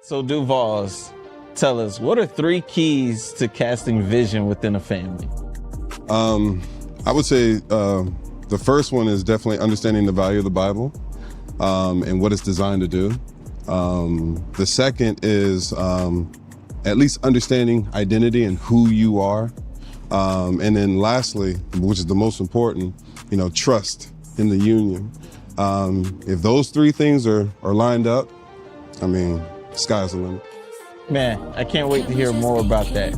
So Duvals, tell us, what are 3 keys to casting vision within a family? I would say the first one is definitely understanding the value of the Bible and what it's designed to do. The second is at least understanding identity and who you are. And then lastly, which is the most important, trust in the union. If those 3 things are lined up, I mean, sky's the limit. Man, I can't wait to hear more about that.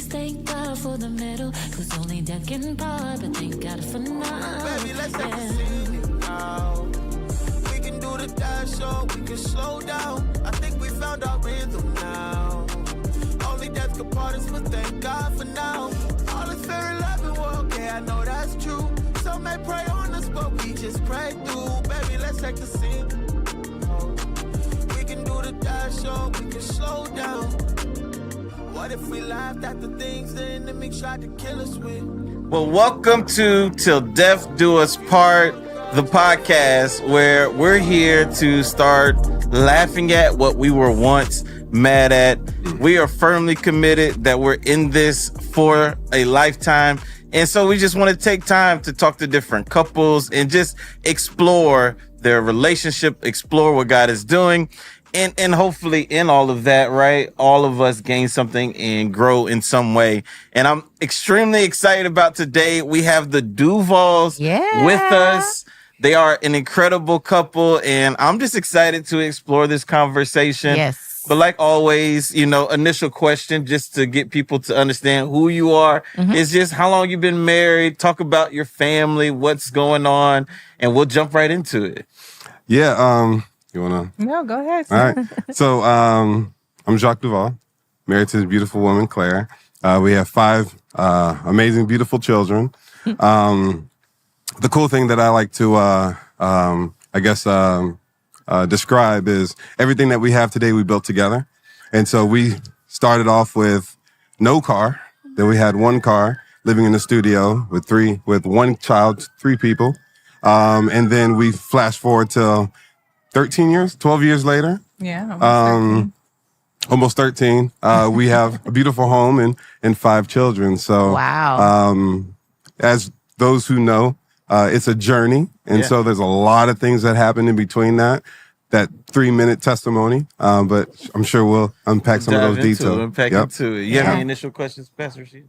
Thank God for the middle, who's only deck in part, but thank God for now. Baby, let's take a scenic now. We can do the dash so we can slow down. I think we found our rhythm now. Only death could part us, but thank God for now. All is fair in love and war, okay, I know that's true. Some may pray on us, but we just pray through. Baby, let's take the scene. We can do the dash so we can slow down. What if we laughed at the things the enemy tried to kill us with? Well, welcome to Till Death Do Us Part, the podcast where we're here to start laughing at what we were once mad at. We are firmly committed that we're in this for a lifetime. And so we just want to take time to talk to different couples and just explore their relationship, explore what God is doing. And hopefully in all of that, right, all of us gain something and grow in some way. And I'm extremely excited about today. We have the Duvals with us. They are an incredible couple, and I'm just excited to explore this conversation. Yes. But like always, initial question just to get people to understand who you are is just how long you've been married, talk about your family, what's going on, and we'll jump right into it. Yeah, you wanna? No, go ahead. All right. So I'm Jacques Duval, married to this beautiful woman, Claire. We have 5 amazing, beautiful children. The cool thing that I like to, describe is everything that we have today, we built together. And so we started off with no car. Then we had 1 car, living in the studio with 1 child, 3 people. And then we flash forward to 12 years later. Yeah. Almost 13. We have a beautiful home and 5 children. So, wow. As those who know, it's a journey. And so there's a lot of things that happen in between that 3-minute testimony. But I'm sure we'll unpack some of those details. Into it. You have any initial questions, Pastor Rashida?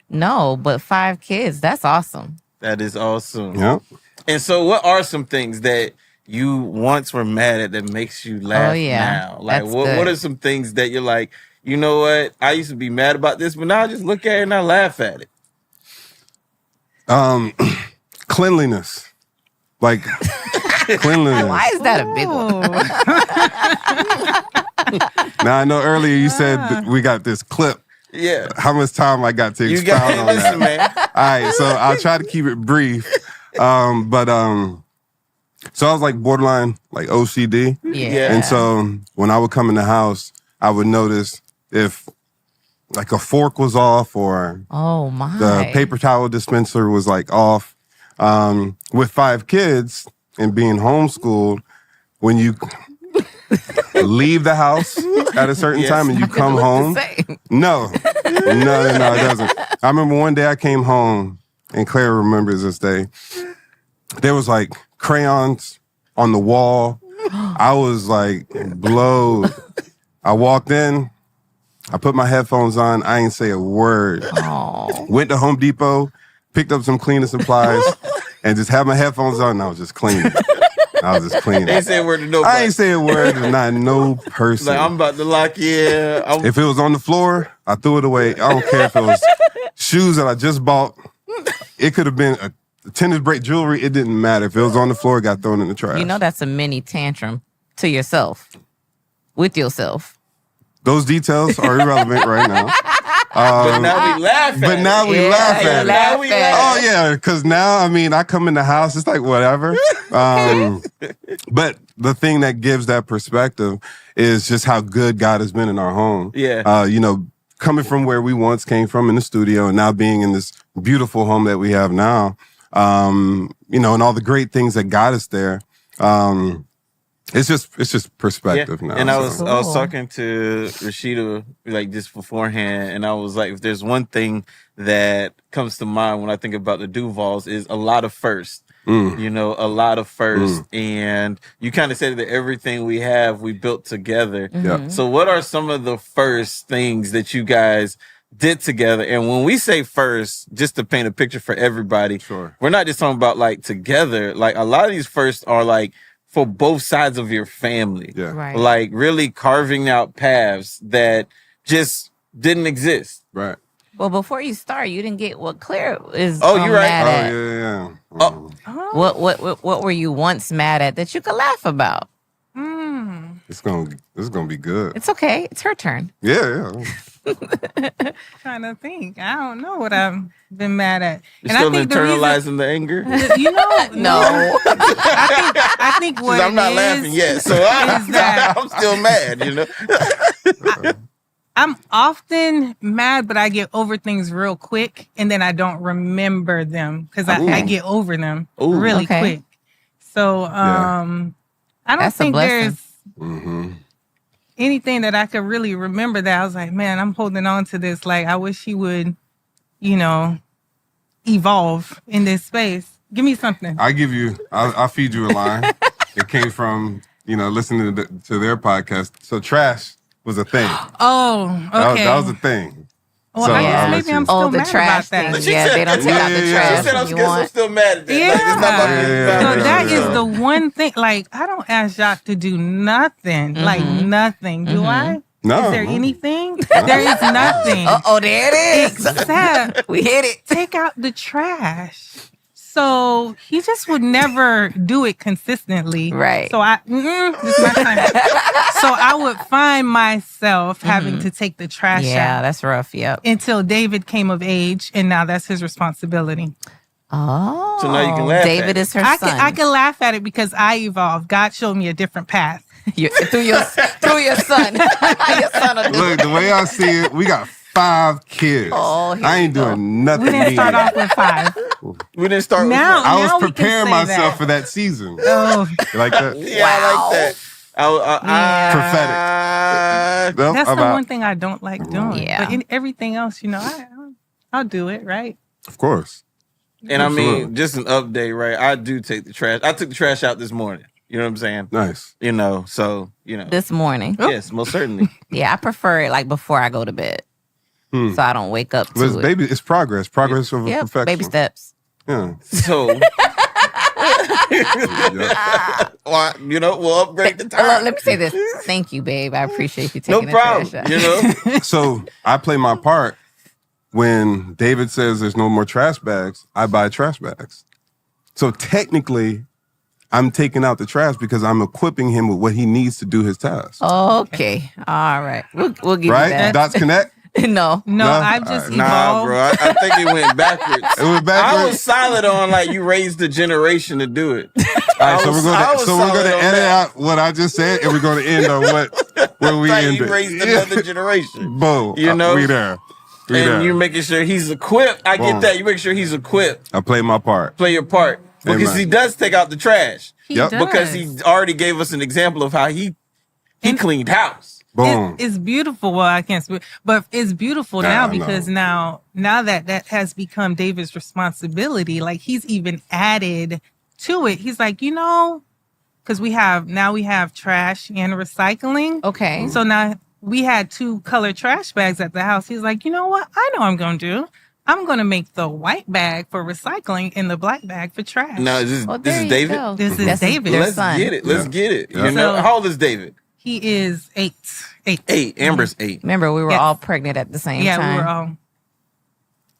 No, but 5 kids. That's awesome. That is awesome. Yeah. And so what are some things that you once were mad at that makes you laugh now? Like, what are some things that you're like, you know what? I used to be mad about this, but now I just look at it and I laugh at it. Cleanliness. Like, cleanliness. Why is that a big one? Now, I know earlier you said that we got this clip. Yeah. How much time I got to expound on that? Man. All right, so I'll try to keep it brief. So I was like borderline, like OCD. Yeah. And so when I would come in the house, I would notice if like a fork was off or the paper towel dispenser was like off. With 5 kids and being homeschooled, when you leave the house at a certain time and you come home, no, it doesn't. I remember one day I came home, and Claire remembers this day. There was like crayons on the wall. I was like blowed. I walked in, I put my headphones on, I ain't say a word. Went to Home Depot, picked up some cleaning supplies, and just had my headphones on, and I was just cleaning. Ain't say a word to nobody. I ain't say a word to not no person. Like, I'm about to lock you in. If it was on the floor, I threw it away. I don't care if it was shoes that I just bought. It could have been a tennis break jewelry. It didn't matter. If it was on the floor, it got thrown in the trash. That's a mini tantrum to yourself, with yourself. Those details are irrelevant right now. But now we laugh at But now we laugh at it. Now we laugh. Oh yeah, because now I come in the house, it's like whatever. But the thing that gives that perspective is just how good God has been in our home. Yeah. Coming from where we once came from in the studio, and now being in this beautiful home that we have now. And all the great things that got us there. It's just perspective now. And I was talking to Rashida like just beforehand, and I was like, if there's one thing that comes to mind when I think about the Duvals is a lot of firsts. A lot of firsts. And you kind of said that everything we have, we built together. Yeah. So what are some of the first things that you guys did together? And when we say first, just to paint a picture for everybody, sure, we're not just talking about like together. Like a lot of these firsts are like for both sides of your family. Yeah. Right. Like really carving out paths that just didn't exist. Right. Well, before you start, you didn't get what Claire is. Oh, you're right. Mad at. Yeah. What were you once mad at that you could laugh about? It's gonna be good. It's okay. It's her turn. Yeah. Trying to think. I don't know what I've been mad at. You're still internalizing the anger? No. I think what I'm not laughing yet, so I'm still mad, I'm often mad, but I get over things real quick, and then I don't remember them because I get over them really quick. So I don't think there's anything that I could really remember that I was like, man, I'm holding on to this. Like, I wish he would, evolve in this space. Give me something. I'll feed you a line. It came from, listening to their podcast. So trash was a thing. Oh, okay. That was a thing. Well, I guess maybe I'm still the mad trash about that. thing. Yeah, they don't take out the trash. She said, I'm still mad at that. Yeah. Like, it's not about So that is the one thing. Like, I don't ask Jacques to do nothing. Like, nothing. Do I? No. Is there anything? There is nothing. There it is. Except We hit it. take out the trash. So he just would never do it consistently. Right. So this is my time. So I would find myself having to take the trash out. Yeah, that's rough. Yep. Until David came of age, and now that's his responsibility. Oh. So now you can laugh at David it. is her I son. can laugh at it because I evolved. God showed me a different path. Through your son. Your son will do Look, the way I see it, we got 5 kids. Oh, here I ain't we go. doing nothing. We didn't start mean. off with 5. We didn't start Now- with I was we can preparing say myself that. for that season. Oh, You like that? Yeah, I like that. Prophetic. Nope, that's I'm the out. one thing I don't like doing. Yeah. But in everything else, I'll do it, right? Of course. And I mean, Absolutely. just an update, right? I do take the trash. I took the trash out this morning. You know what I'm saying? Nice. So, This morning. yes, most certainly. Yeah, I prefer it like before I go to bed. So I don't wake up But to it. it's progress. Progress over Yep, perfection. baby steps. Yeah. So, we'll upgrade the time. Let me say this. Thank you, babe. I appreciate you No taking the trash problem. out. So I play my part. When David says there's no more trash bags, I buy trash bags. So technically, I'm taking out the trash because I'm equipping him with what he needs to do his task. Okay. All right. We'll give Right? you that. Dots connect? No. No, No? I've just All evolved. Nah, bro. I think it went backwards. It went I backwards. was solid on like you raised the generation to do it. All right, so we're I was gonna solid on edit that. out what I just said, and we're gonna end on where we Like ended. you raised another generation. Boom. You know? We there. We And there. you're making sure he's equipped. I get Boom. that. You make sure he's equipped. I play my part. Play your part. Because Amen. he does take out the trash. He Yep. does. Because he already gave us an example of how he cleaned house. Boom. It's beautiful. Well, I can't speak, but it's beautiful now because now that has become David's responsibility. Like he's even added to it. He's like, because we have trash and recycling. Okay. So now we had 2 colored trash bags at the house. He's like, you know what? I know what I'm going to do. I'm going to make the white bag for recycling and the black bag for trash. Now, this Well, is there you David? go. This is That's David. their Let's son. get it. Let's Yeah. get it. Yeah. So- How old is David? He is 8. 8. Amber's 8. Remember, we were Yes. all pregnant at the same Yeah, time. we were all.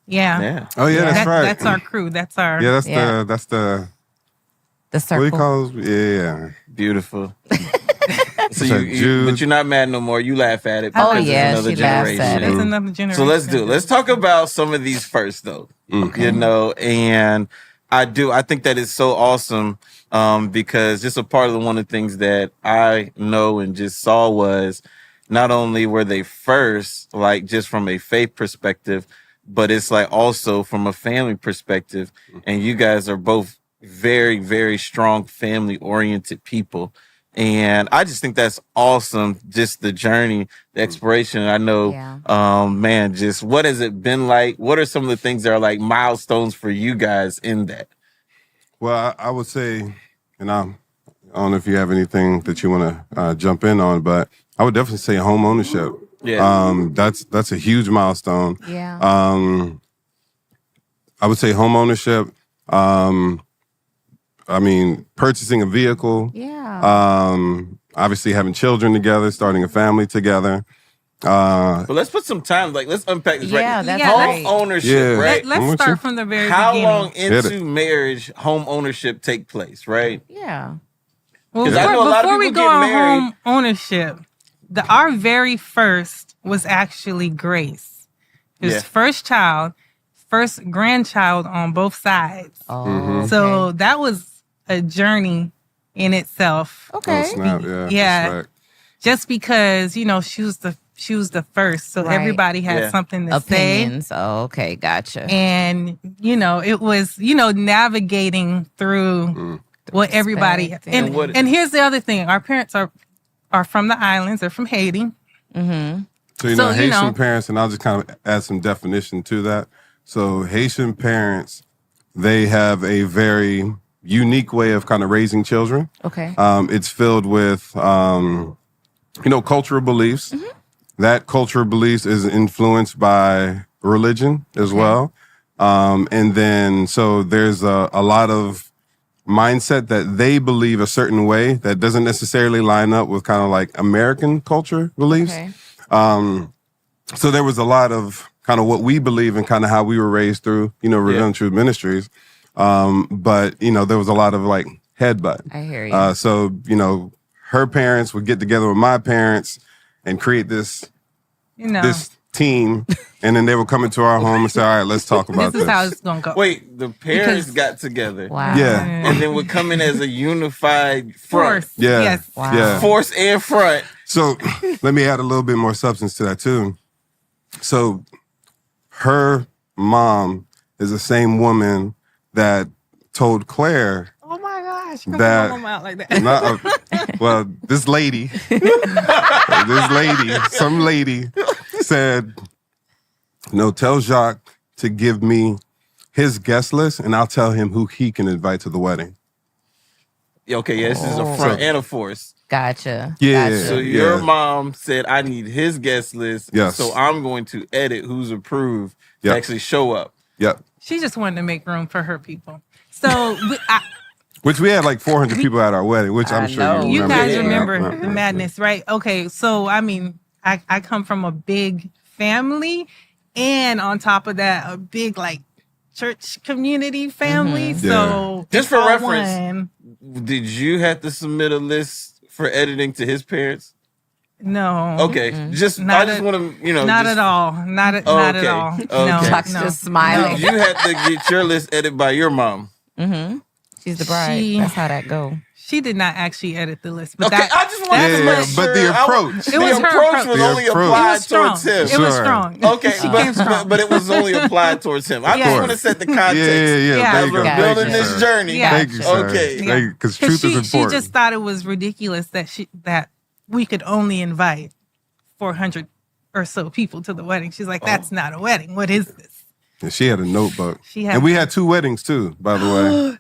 Yeah. Yeah. Oh yeah, that's right. That's our crew. That's our. Yeah, that's Yeah. the The what do you circle. call it? Yeah. Beautiful. So but you're not mad no more. You laugh at it. Oh because yeah, it's she laughs at it. It's another generation. So let's talk about some of these first, though. Okay. You know, and I think that is so awesome because just a part of one of the things that I know and just saw was not only were they first, like just from a faith perspective, but it's like also from a family perspective. And you guys are both very, very strong family oriented people. And I just think that's awesome. Just the journey, the exploration. I know, man, just what has it been like? What are some of the things that are like milestones for you guys in that? Well, I would say, and I don't know if you have anything that you want to jump in on, but I would definitely say home ownership. Yeah. That's a huge milestone. Yeah. I would say home ownership. I mean, purchasing a vehicle. Yeah. Obviously having children together, starting a family together. But let's put some time, like let's unpack this Yeah, right. that's Home great. ownership, right? Let's start from the very How beginning. long into marriage home ownership take place, right? Yeah. Well, 'Cause I know a lot of before we people go get on married- home ownership, our very first was actually Grace. His first child, first grandchild on both sides. Oh. So that was a journey in itself. Okay. Oh, snap, Yeah. Respect. Just because, you know, she was the first. So Right. everybody had something to say. Opinions. Oh, okay, gotcha. And, you know, it was, you know, navigating through what everybody Respect and here's the other thing. Our parents are from the islands, they're from Haiti. Mm-hmm. So, you know, Haitian parents, and I'll just kind of add some definition to that. So Haitian parents, they have a very unique way of kind of raising children. Okay. It's filled with, you know, cultural beliefs. Mm-hmm. That cultural beliefs is influenced by religion as well. And then, so there's a lot of mindset that they believe a certain way that doesn't necessarily line up with kind of like American culture beliefs. Okay. So there was a lot of kind of what we believe and kind of how we were raised through, you know, Revealing Truth Ministries. But, you know, there was a lot of like headbutt. I hear you. So, you know, her parents would get together with my parents and create this, You know, this team. And then they would come into our home and say, all right, let's talk about this is how it's gonna go. Wait, the parents Because- got together. Wow. Yeah. And then would come in as a unified front. Force. Yeah. Yes. Wow. Yeah. Force and front. So let me add a little bit more substance to that too. So her mom is the same woman that told Claire Oh my gosh. That- Come out like that. well, this lady, some lady said, no, tell Jacques to give me his guest list and I'll tell him who he can invite to the wedding. Okay, yeah, this is a front and a force. Gotcha. Yeah. Gotcha. So your mom said, I need his guest list. Yes. So I'm going to edit who's approved to Yep. actually show up. Yep. She just wanted to make room for her people. So Which we had like 400 people at our wedding, which I'm sure know. you you remember. guys Yeah. remember the madness, right? Okay, so I mean, I come from a big family, and on top of that, a big like church community family. Mhm. So Just for all reference, one. did you have to submit a list for editing to his parents? No. Okay, just Not I just at- want to, you know, Not just, at all. Not at all. Okay. No, Chuck's no. just smiling. You had to get your list edited by your mom. Mm-hmm. She's the bride. She- That's how that go. She did not actually edit the list, but Okay, that I just wanted to Yeah, make but sure. the approach. It was the her approach approach. was The only approach. applied it was strong. towards him. It was Sure. strong. Okay, She came strong. but it was only applied towards him. I Yes. just want to set the context. Yeah. Yeah. There As you we're go. Gotcha. building this sir. journey. Yeah. Thank you, sir. Okay. Yeah. Because Because truth is she important. just thought it was ridiculous that we could only invite 400 or so people to the wedding. She's like, that's not a wedding. What is this? And she had a notebook. She had- and we had 2 weddings too, by the way.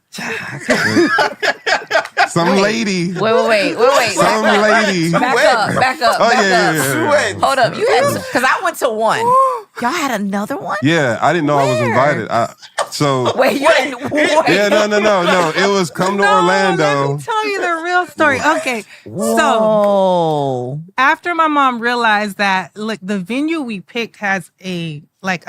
Some lady. Wait. Some lady. Back up. Oh, back yeah, up. yeah, yeah. Wait. Hold up. You had because I went to one. Y'all had another one? Yeah, I didn't know I was Where? invited. So Wait, you didn't wait. yeah, no. It was come to Let Orlando. me tell you the real story. Okay. So Whoa. after my mom realized that, look, the venue we picked has a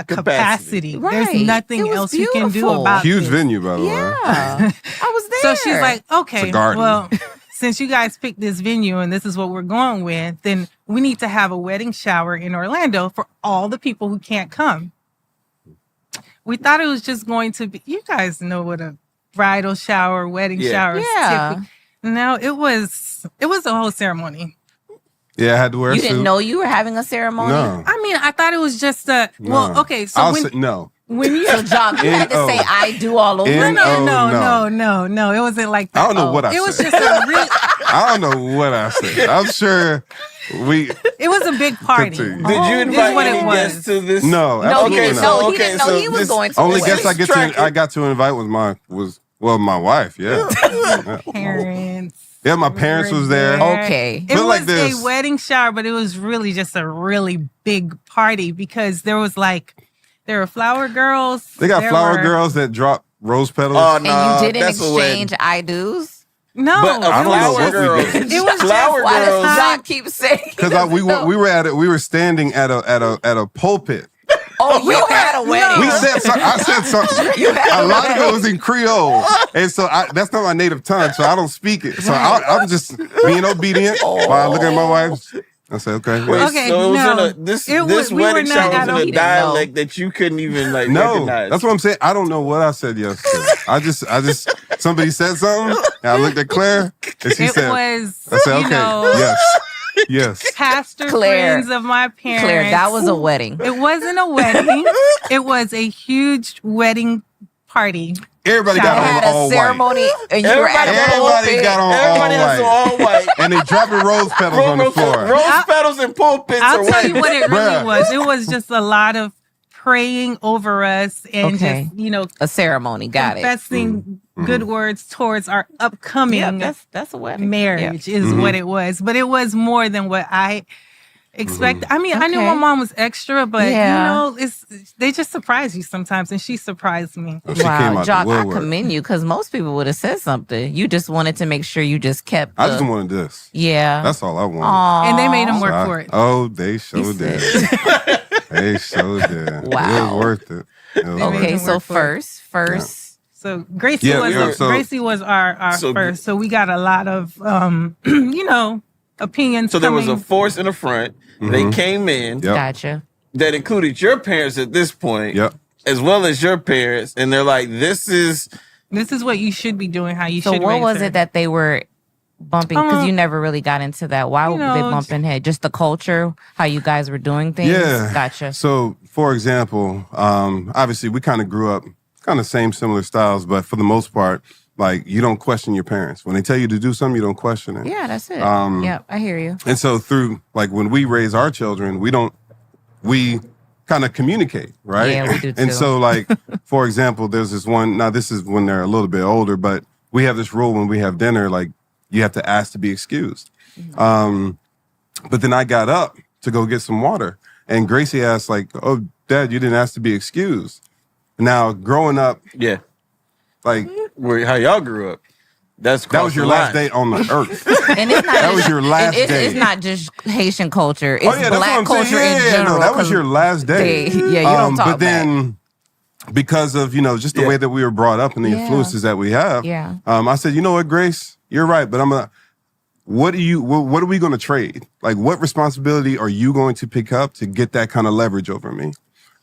capacity. Right. There's nothing It was else you can do beautiful. about Huge this. venue, by the way. Yeah. I was there. So she's like, okay, It's a garden. well, since you guys picked this venue and this is what we're going with, then we need to have a wedding shower in Orlando for all the people who can't come. We thought it was just going to be, you guys know what a bridal shower, wedding shower is. No, it was a whole ceremony. Yeah, I had to wear a suit. You didn't know you were having a ceremony? No. I mean, I thought it was just a, well, okay, so no. When you So, Jacques, you had to say I do all over. No. It wasn't like that. I don't know what I said. It was just a real. I don't know what I said. I'm sure It was a big party. Continue. Did you invite any guests to this? No, No, absolutely he didn't know. He didn't know he was going to. Only guest tracking. I got to invite was my wife. Yeah. Parents. Yeah, my parents was there. Okay. It was like this. a wedding shower, but it was really just a really big party because there were flower girls. They got flower girls that drop rose petals. Oh, And no, you didn't that's a wedding. exchange I do's? No, But a I don't know flower what we girl. did. it was flower just, Why girls. does Jacques keep saying? Because we were standing at a pulpit. Oh, you had a wedding. I said something. A lot of it was in Creole, and so that's not my native tongue, so I don't speak it. So I'm just being obedient while I look at my wife. I said, okay. Wait, Yeah. Okay, so it was no. in this It was- we wedding were not shower at was in a- a dialect that you couldn't even No, recognize. that's what I'm saying. I don't know what I said yesterday. I just somebody said something, and I looked at Claire, and she It said, was, I said, okay, yes. pastor Claire. friends of my parents. Claire, that was a wedding. It wasn't a wedding. It was a huge wedding party. Everybody You got had on a all ceremony white. and you were at a Everybody pulpit. got on Everybody has all all white. white. And they dropping rose petals on the floor. Rose petals and pulpits are I'll tell you white. what it really Bruh. was. It was just a lot of praying over us and Okay. just, A ceremony. Got it. confessing good words towards our upcoming Yeah, that's a wedding. marriage is what it was. But it was more than what I expected. I mean, I knew Okay. my mom was extra, but Yeah. they just surprise you sometimes, and she surprised me. Oh, she came Wow, out the Jacques, I woodwork. commend you because most people would have said something. You just wanted to make sure you just kept. I just wanted this. Yeah. That's all I wanted. Aw. And they made him work So for it. Oh, they sure You did. said- They sure did. Wow. It was worth it. It was They made worth Okay, him it. so work for it. first. So Gracie Yeah, was yeah, so- Gracie was our So- first. So we got a lot of opinions. So there was a coming. force in the front. They came in. Yep. Gotcha. That included your parents at this point, Yep. as well as your parents, and they're like, "This is This is what you should be doing. How you So should. what raise was her. it that they were bumping? Because you never really got into that. Why were they bumping head? Just the culture, how you guys were doing things? Yeah. Gotcha. So, for example, obviously we kind of grew up kind of similar styles, but for the most part, like you don't question your parents. When they tell you to do something, you don't question it. Yeah, that's it. Yeah, I hear you. And so through like when we raise our children, we kind of communicate, right? Yeah, we do And too. so like, for example, there's this one, now this is when they're a little bit older, but we have this rule when we have dinner, like you have to ask to be excused. But then I got up to go get some water and Gracie asked like, "Oh, Dad, you didn't ask to be excused." Now growing up, yeah." like How y'all grew up. That that was your last day on the earth. And it's not That just, was your last day. It's not just Haitian culture. It's Oh yeah, that's what black I'm saying. culture Yeah, in yeah, general. no, that was 'cause your last day. you don't talk But then, because of just the Yeah. way that we were brought up and the Yeah. influences that we have, Yeah. I said, you know what, Grace, you're right, but what are we going to trade? Like, what responsibility are you going to pick up to get that kind of leverage over me?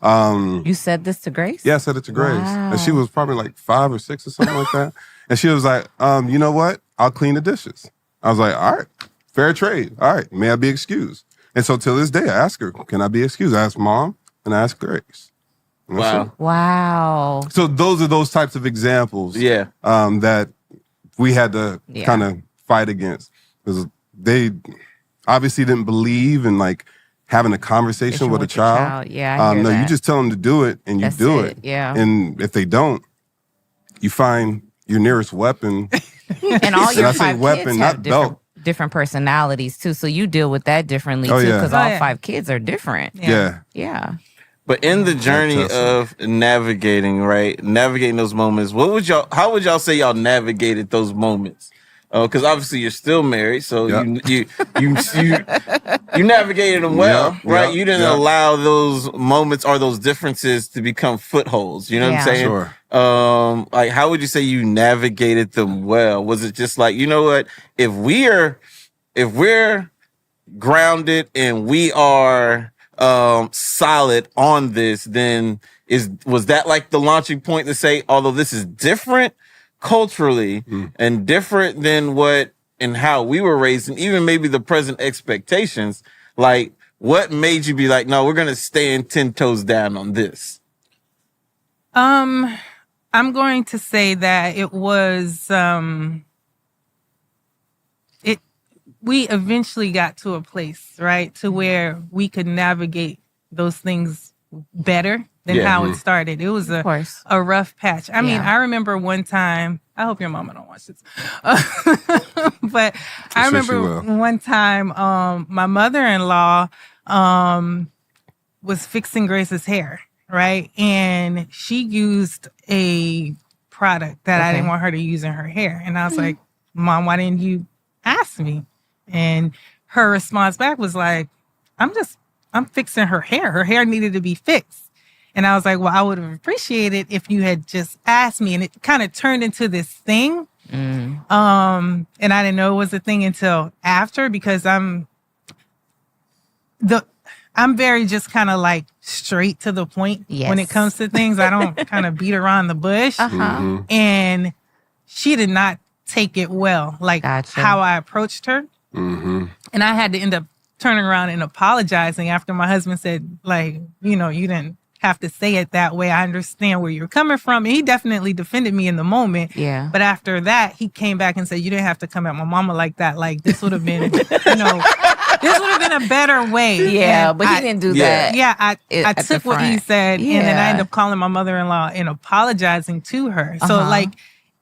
You said this to Grace? Yeah, I said it to Grace, and she Wow. was probably like 5 or 6 or something like that, and she was like, you know what? I'll clean the dishes. I was like, all right, fair trade. All right, may I be excused? And so till this day, I ask her, can I be excused? I ask Mom and I ask Grace. And that's Wow. it. Wow. So those are those types of examples Yeah. that we had to Yeah. kind of fight against because they obviously didn't believe in like having a conversation with a your child. Yeah, I hear No, you that. just tell them to do it and you That's do it, it. yeah. And if they don't, you find your nearest weapon. And all And your I say 5 weapon, kids not have belt. different personalities too. So you deal with that differently Oh, too, yeah. because Oh, all yeah. 5 kids are different. Yeah. Yeah. But in the journey That's of navigating those moments, how would y'all say y'all navigated those moments? Because obviously you're still married, so you navigated them well, right? You didn't allow those moments or those differences to become footholds. You know what I'm saying? Sure. Like, how would you say you navigated them well? Was it just like, you know what? If we're grounded and we are solid on this, then was that like the launching point to say, although this is different culturally and different than what and how we were raised, and even maybe the present expectations, like what made you be like, no, we're gonna stand 10 toes down on this? I'm going to say that it was we eventually got to a place, right, to where we could navigate those things better than how it started. It was a rough patch. I mean, I remember one time, I hope your mama don't watch this, but I remember one time my mother-in-law was fixing Grace's hair, right? And she used a product that I didn't want her to use in her hair. And I was like, Mom, why didn't you ask me? And her response back was like, I'm fixing her hair. Her hair needed to be fixed. And I was like, well, I would have appreciated if you had just asked me. And it kind of turned into this thing. And I didn't know it was a thing until after, because I'm very just kind of like straight to the point when it comes to things. I don't kind of beat around the bush. And she did not take it well, like how I approached her. And I had to end up turning around and apologizing after my husband said, like, you know, you didn't have to say it that way. I understand where you're coming from. And he definitely defended me in the moment. Yeah. But after that, he came back and said, you didn't have to come at my mama like that. Like, this would have been, this would have been a better way. Yeah, and but he didn't do that. Yeah, I took what he said, and then I ended up calling my mother-in-law and apologizing to her. So, like,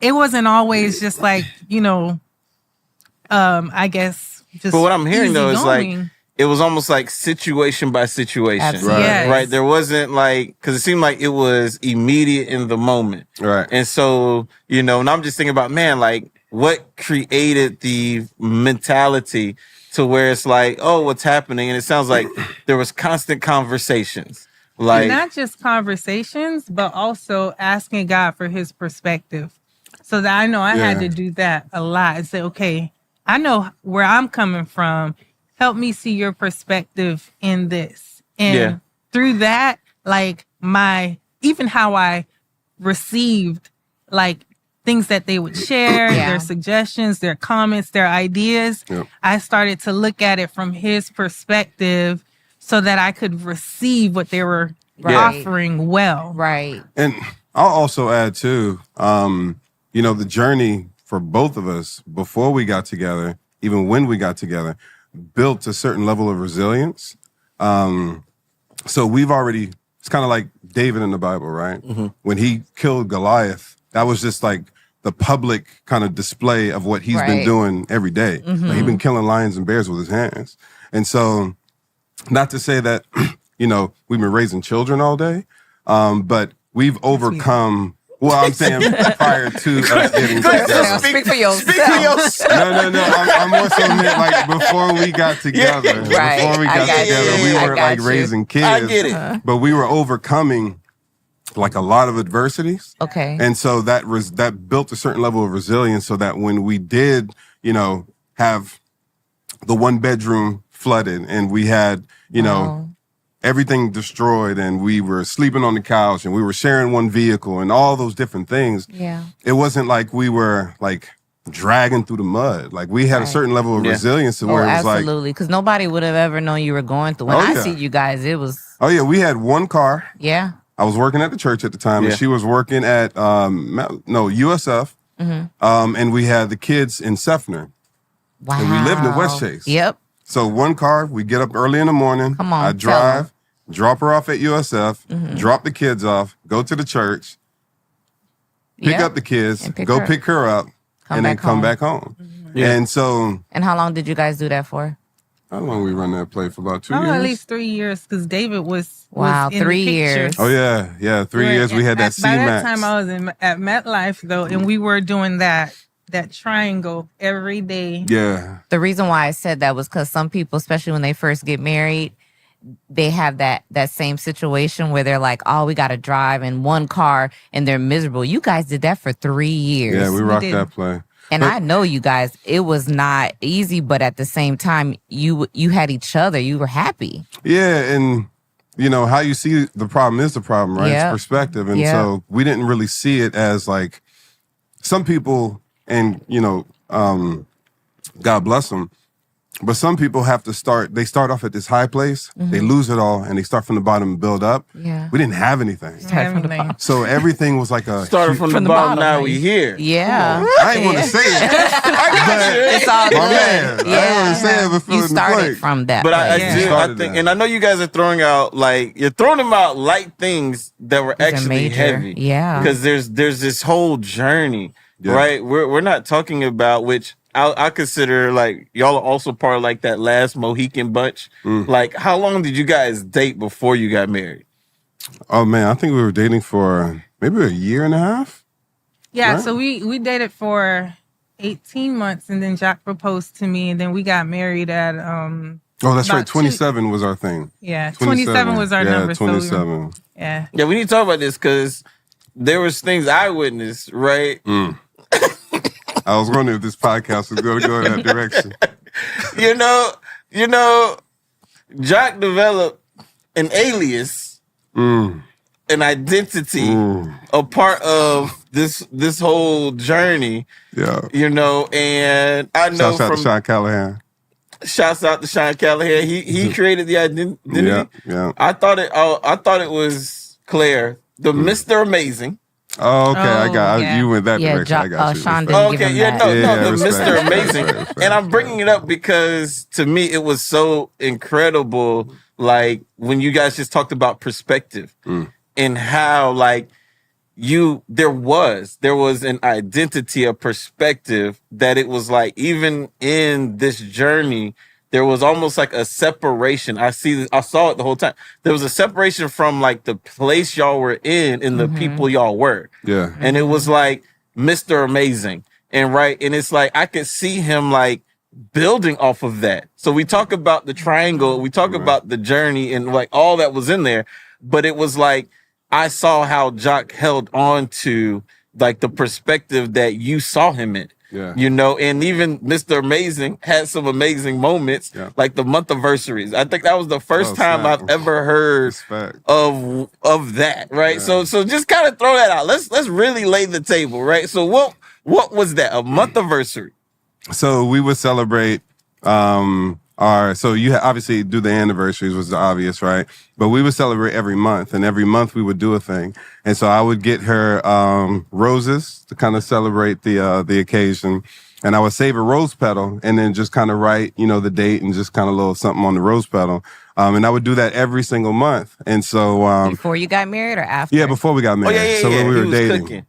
it wasn't always just like, I guess just. But what I'm hearing though is like, it was almost like situation by situation, right? There wasn't like, because it seemed like it was immediate in the moment, right? And so, and I'm just thinking about, man, like what created the mentality to where it's like, oh, what's happening? And it sounds like there was constant conversations, like not just conversations, but also asking God for His perspective. So that I know I had to do that a lot and say, okay, I know where I'm coming from. Help me see your perspective in this. And through that, like even how I received like things that they would share, their suggestions, their comments, their ideas, I started to look at it from His perspective so that I could receive what they were offering well. Right. And I'll also add too, the journey for both of us before we got together, even when we got together, built a certain level of resilience. So we've already, it's kind of like David in the Bible, right? When he killed Goliath, that was just like the public kind of display of what he's been doing every day. Like, he's been killing lions and bears with his hands. And so, not to say that, we've been raising children all day, but we've overcome. Well, I'm saying prior to us getting together. Speak for yourself. No. I'm more so meant like before we got together. Before we got together, we were like raising kids. I get it. But we were overcoming like a lot of adversities. Okay. And so that built a certain level of resilience so that when we did, have the one bedroom flooded and we had, everything destroyed and we were sleeping on the couch and we were sharing one vehicle and all those different things. Yeah. It wasn't like we were like dragging through the mud. Like we had a certain level of resilience to where it was like. Absolutely. Because nobody would have ever known you were going through. When I see you guys, it was. Oh yeah. We had one car. Yeah. I was working at the church at the time and she was working at, USF. And we had the kids in Sefner. Wow. And we lived in West Chase. Yep. So one car, we get up early in the morning. Come on, I drive, drop her off at USF, drop the kids off, go to the church, pick up the kids, pick her up, and then come back home. And so... And how long did you guys do that for? How long we run that play? For about 2 years? At least 3 years, because David was in 3 the years. Oh, yeah. 3 years. We had that CMAX. By that time, I was at MetLife, though, and we were doing that that triangle every day. Yeah. The reason why I said that was because some people, especially when they first get married, they have that same situation where they're like, oh, we got to drive in one car and they're miserable. You guys did that for 3 years. Yeah, we rocked that play. And I know you guys, it was not easy, but at the same time, you had each other. You were happy. Yeah, and how you see the problem is the problem, right? Yep. It's perspective. And so we didn't really see it as like some people, and God bless them, but some people have to they start off at this high place, they lose it all, and they start from the bottom and build up. Yeah. We didn't have anything. So everything was like a... Started from the bottom, now we here. Yeah. I ain't want to say it. I got you. It's all good. Man, I ain't want to say it, but you started from that. But I think, and I know you guys are throwing out, you're throwing them out light things that were actually heavy. Yeah. Because there's this whole journey, right? We're not talking about, which I consider y'all are also part of that last Mohican bunch. How long did you guys date before you got married? Oh man, I think we were dating for maybe a year and a half. Yeah, right? So we dated for 18 months, and then Jacques proposed to me, and then we got married at Oh, that's right. 27 was our thing. Yeah, 27 was our number. 27. So yeah, we need to talk about this because there was things I witnessed, right? I was wondering if this podcast was going to go in that direction. Jacques developed an alias, an identity, a part of this whole journey. Yeah. And I know Shouts out to Sean Callahan. Shouts out to Sean Callahan. He created the identity. Yeah. I thought it was Claire, the Mr. Amazing. Oh, okay. You went that direction. I got you. Sean didn't give him that. The Mr. Amazing. And I'm bringing it up because to me it was so incredible. When you guys just talked about perspective and how there was an identity, a perspective that it was even in this journey. There was almost a separation. I saw it the whole time. There was a separation from the place y'all were in and the people y'all were. Yeah. And it was Mr. Amazing. And and it's I could see him building off of that. So we talk about the triangle, we talk about the journey and all that was in there. But it was I saw how Jacques held on to the perspective that you saw him in. Yeah. And even Mr. Amazing had some amazing moments, like the month anniversaries. I think that was the first time I've ever heard of that, right? Yeah. So just kind of throw that out. Let's really lay the table, right? So what was that? A month anniversary? So we would celebrate so you obviously do the anniversaries was the obvious, right? But we would celebrate every month, and every month we would do a thing. And so I would get her roses to kind of celebrate the occasion, and I would save a rose petal and then just kind of write, the date and just kind of a little something on the rose petal. And I would do that every single month. And so before you got married or after? Yeah, before we got married. Oh, yeah. So when we were dating. Cooking.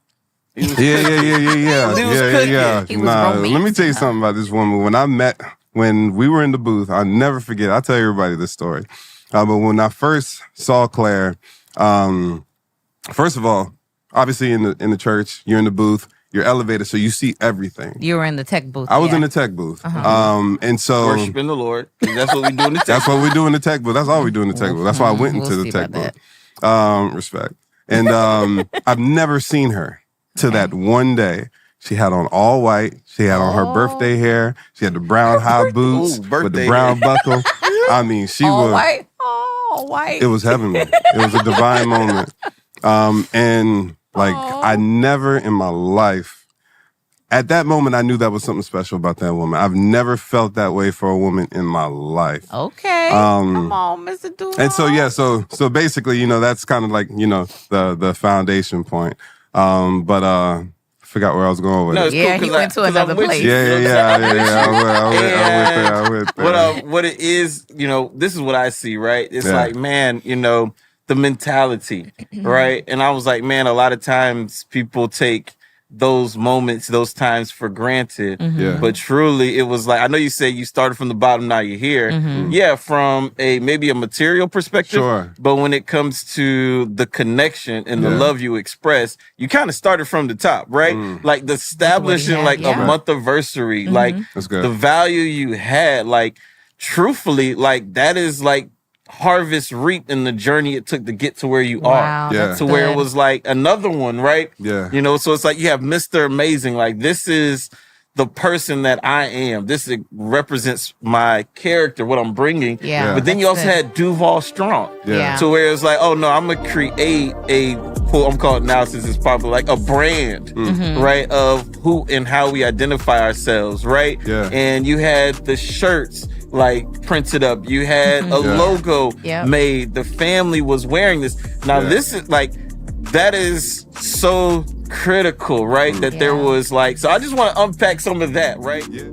Yeah. He was romantic. Let me tell you something about this woman. When we were in the booth, I'll never forget. I'll tell everybody this story. But when I first saw Claire, first of all, obviously in the church, you're in the booth, you're elevated, so you see everything. You were in the tech booth. I was in the tech booth. And so worshiping the Lord. That's what we do in the tech booth. That's what we do in the tech booth. That's all we do in the tech booth. That's why I went into the tech booth. Respect. And I've never seen her till that one day. She had on all white. She had on her birthday hair. She had the brown high boots with the brown buckle. I mean, she was white. Oh, white. It was heavenly. It was a divine moment. And I never in my life, at that moment, I knew that was something special about that woman. I've never felt that way for a woman in my life. Okay. Come on, Mr. Duval. And so so basically, that's kind of the foundation point. I forgot where I was going with it. Yeah, he went to another place. Yeah. I went there. What it is, this is what I see, right? It's the mentality, right? And I was like, man, a lot of times people take those moments, those times for granted. Yeah. But truly, it was like, I know you said you started from the bottom, now you're here. Yeah, from maybe a material perspective. Sure. But when it comes to the connection and the love you express, you kind of started from the top, right? Like the establishing like a month-iversary, like That's good. the value you had, like truthfully, like that is like harvest reap in the journey it took to get to where you are. Yeah. To where it was like another one, right? Yeah. You know, so it's like you have Mr. Amazing. Like this is the person that I am. This represents my character, what I'm bringing. Yeah. But then you also had Duval Strong. Yeah. To where it's like, oh no, I'm gonna create a quote, I'm calling now since it's popular, like a brand, right? Of who and how we identify ourselves, right? Yeah. And you had the shirts like printed up. You had a logo made. The family was wearing this. Now this is like, that is so critical, right? That there was like, so I just want to unpack some of that, right? Yeah.